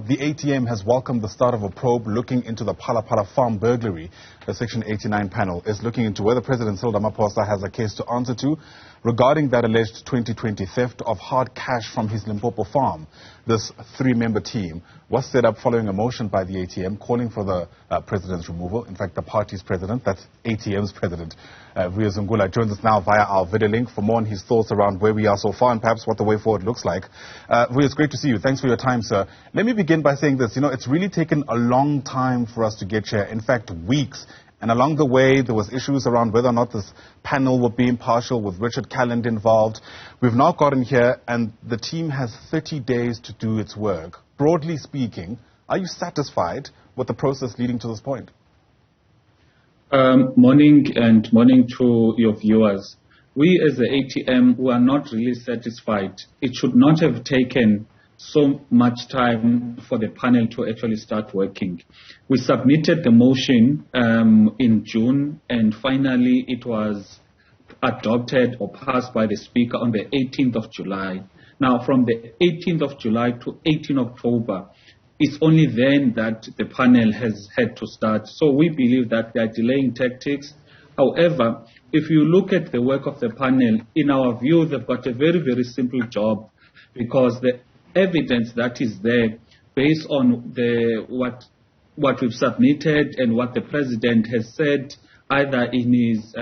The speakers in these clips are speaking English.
the ATM has welcomed the start of a probe looking into the Phala Phala farm burglary. The Section 89 panel is looking into whether President Cyril Ramaphosa has a case to answer to regarding that alleged 2020 theft of hard cash from his Limpopo farm. This three-member team was set up following a motion by the ATM calling for the president's removal. In fact, the party's president, that's ATM's president, Vuyo Zungula, joins us now via our video link for more on his thoughts around where we are so far and perhaps what the way forward looks like. Vuyo, it's great to see you. Thanks for your time, sir. Let me begin by saying this. You know, it's really taken a long time for us to get here. In fact, weeks. And along the way, there was issues around whether or not this panel would be impartial with Richard Calland involved. We've now gotten here, and the team has 30 days to do its work. Broadly speaking, are you satisfied with the process leading to this point? Morning to your viewers. We as the ATM were not really satisfied. It should not have taken so much time for the panel to actually start working. We submitted the motion in June, and finally it was adopted or passed by the Speaker on the 18th of July. Now, from the 18th of July to 18 October, it's only then that the panel has had to start. So we believe that they are delaying tactics. However, if you look at the work of the panel, in our view, they've got a very, very simple job, because the evidence that is there based on what we've submitted and what the president has said, either in his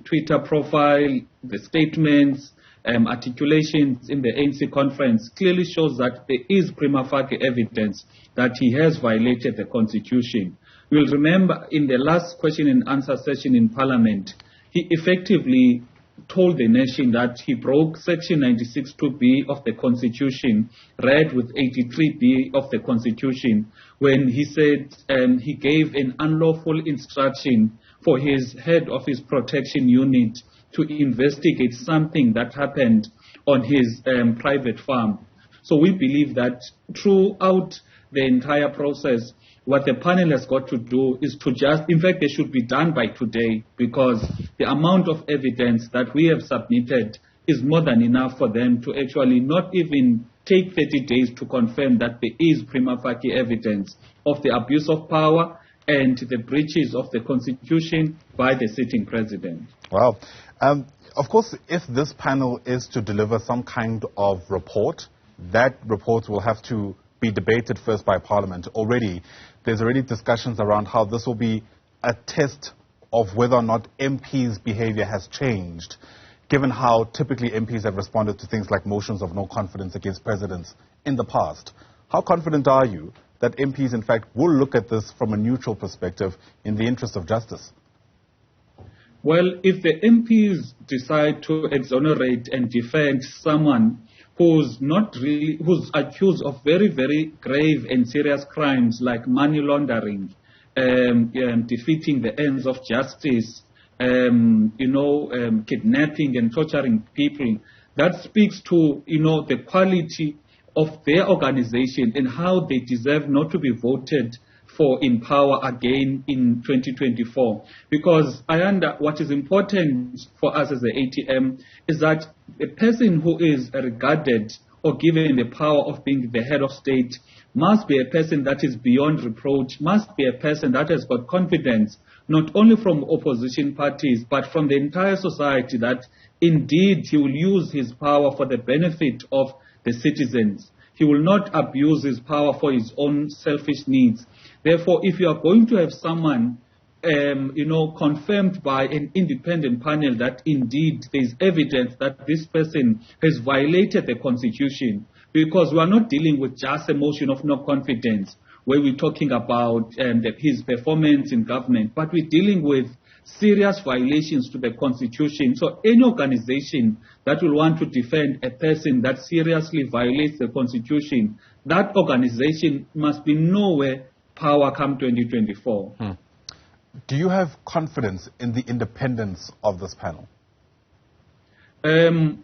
Twitter profile, the statements, articulations in the ANC conference, clearly shows that there is prima facie evidence that he has violated the constitution. You'll remember in the last question and answer session in Parliament, he effectively told the nation that he broke Section 96(2)(b) of the Constitution, read with 83(b) of the Constitution, when he said he gave an unlawful instruction for his head of his protection unit to investigate something that happened on his private farm. So we believe that throughout the entire process, what the panel has got to do is to in fact, they should be done by today, because the amount of evidence that we have submitted is more than enough for them to actually not even take 30 days to confirm that there is prima facie evidence of the abuse of power and the breaches of the Constitution by the sitting president. Wow. Of course, if this panel is to deliver some kind of report, that report will have to be debated first by Parliament. There's already discussions around how this will be a test of whether or not MPs' behavior has changed, given how typically MPs have responded to things like motions of no confidence against presidents in the past. How confident are you that MPs, in fact, will look at this from a neutral perspective in the interest of justice? Well, if the MPs decide to exonerate and defend someone who's accused of very, very grave and serious crimes like money laundering, defeating the ends of justice, kidnapping and torturing people, that speaks to, the quality of their organization and how they deserve not to be voted for in power again in 2024. Because what is important for us as the ATM is that a person who is regarded or given the power of being the head of state must be a person that is beyond reproach, must be a person that has got confidence, not only from opposition parties, but from the entire society, that indeed he will use his power for the benefit of the citizens. He will not abuse his power for his own selfish needs. Therefore, if you are going to have someone, confirmed by an independent panel that indeed there is evidence that this person has violated the Constitution, because we are not dealing with just a motion of no confidence where we're talking about his performance in government, but we're dealing with serious violations to the Constitution. So any organization that will want to defend a person that seriously violates the Constitution, that organization must be nowhere power come 2024. Do you have confidence in the independence of this panel?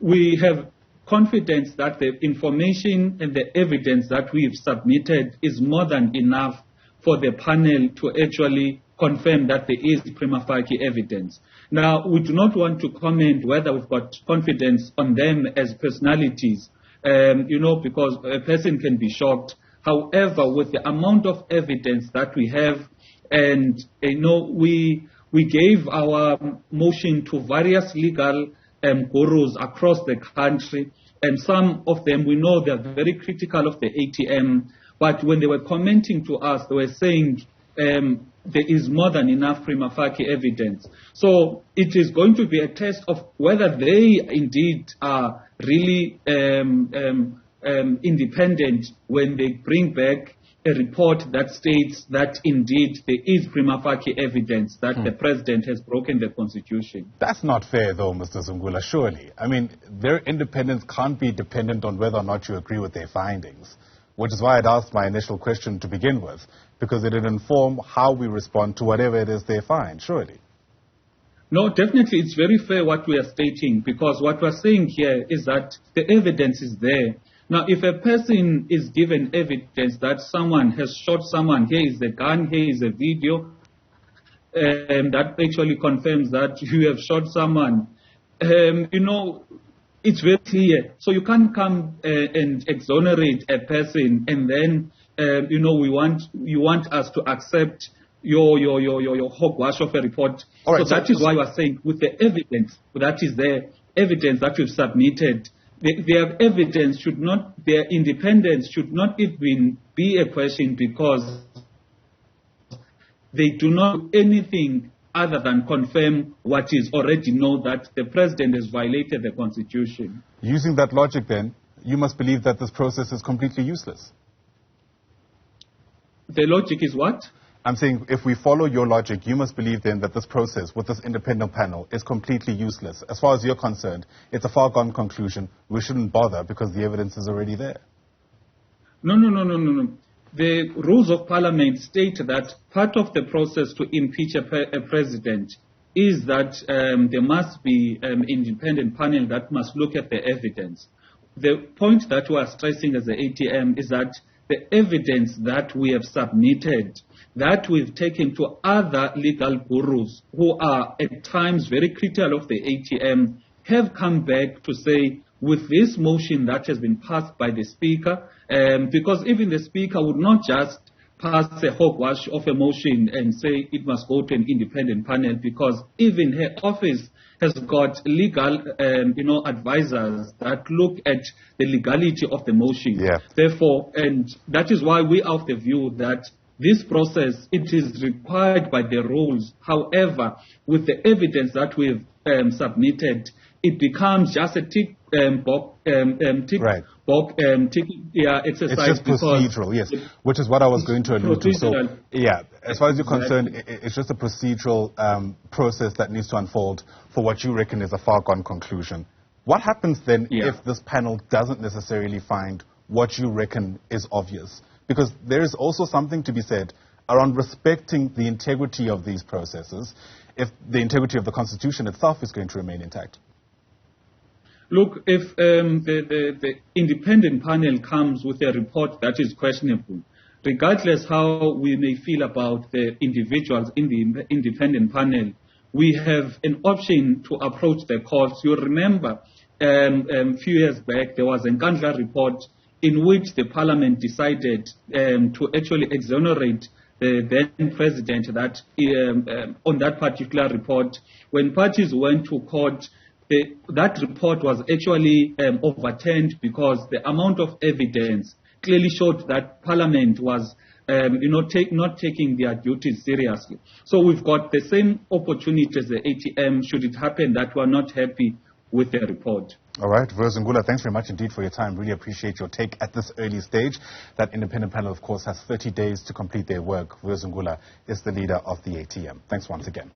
We have confidence that the information and the evidence that we've submitted is more than enough for the panel to actually confirm that there is prima facie evidence. Now, we do not want to comment whether we've got confidence on them as personalities, because a person can be shocked However, with the amount of evidence that we have, and we gave our motion to various legal gurus across the country, and some of them we know they're very critical of the ATM, but when they were commenting to us, they were saying there is more than enough prima facie evidence. So it is going to be a test of whether they indeed are really independent when they bring back a report that states that indeed there is prima facie evidence that the president has broken the constitution. That's not fair though, Mr. Zungula, surely. I mean, their independence can't be dependent on whether or not you agree with their findings, which is why I'd asked my initial question to begin with, because it would inform how we respond to whatever it is they find, surely. No, definitely it's very fair what we are stating, because what we're saying here is that the evidence is there. Now, if a person is given evidence that someone has shot someone, here is the gun, here is a video, that actually confirms that you have shot someone, it's very clear. So you can't come and exonerate a person and then, you want us to accept your hogwash of a report. Right, so that is why we are saying with the evidence that is there, evidence that you've submitted, their evidence should not, their independence should not even be a question, because they do not do anything other than confirm what is already known, that the president has violated the constitution. Using that logic then, you must believe that this process is completely useless. The logic is what? I'm saying if we follow your logic, you must believe then that this process with this independent panel is completely useless. As far as you're concerned, it's a far gone conclusion. We shouldn't bother because the evidence is already there. No. The rules of parliament state that part of the process to impeach a president is that there must be an independent panel that must look at the evidence. The point that we are stressing as the ATM is that the evidence that we have submitted, that we've taken to other legal gurus who are at times very critical of the ATM, have come back to say, with this motion that has been passed by the Speaker, because even the Speaker would not just pass a hogwash of a motion and say it must go to an independent panel, because even her office has got legal, advisors that look at the legality of the motion. Yeah. Therefore, and that is why we are of the view that this process, it is required by the rules. However, with the evidence that we've submitted, it becomes just a tick box exercise. It's just procedural, yes, which is what I was going to allude to. So, yeah, as far as you're concerned, it's just a procedural process that needs to unfold for what you reckon is a far-gone conclusion. What happens then if this panel doesn't necessarily find what you reckon is obvious? Because there is also something to be said around respecting the integrity of these processes if the integrity of the Constitution itself is going to remain intact. Look, if the independent panel comes with a report that is questionable, regardless how we may feel about the individuals in the independent panel, we have an option to approach the courts. You'll remember a few years back there was a Nkandla report in which the parliament decided to actually exonerate the then president that on that particular report. When parties went to court, that report was actually overturned because the amount of evidence clearly showed that Parliament was not taking their duties seriously. So we've got the same opportunity as the ATM should it happen that we're not happy with the report. All right, Vuyo Zungula, thanks very much indeed for your time. Really appreciate your take at this early stage. That independent panel, of course, has 30 days to complete their work. Vuyo Zungula is the leader of the ATM. Thanks once again.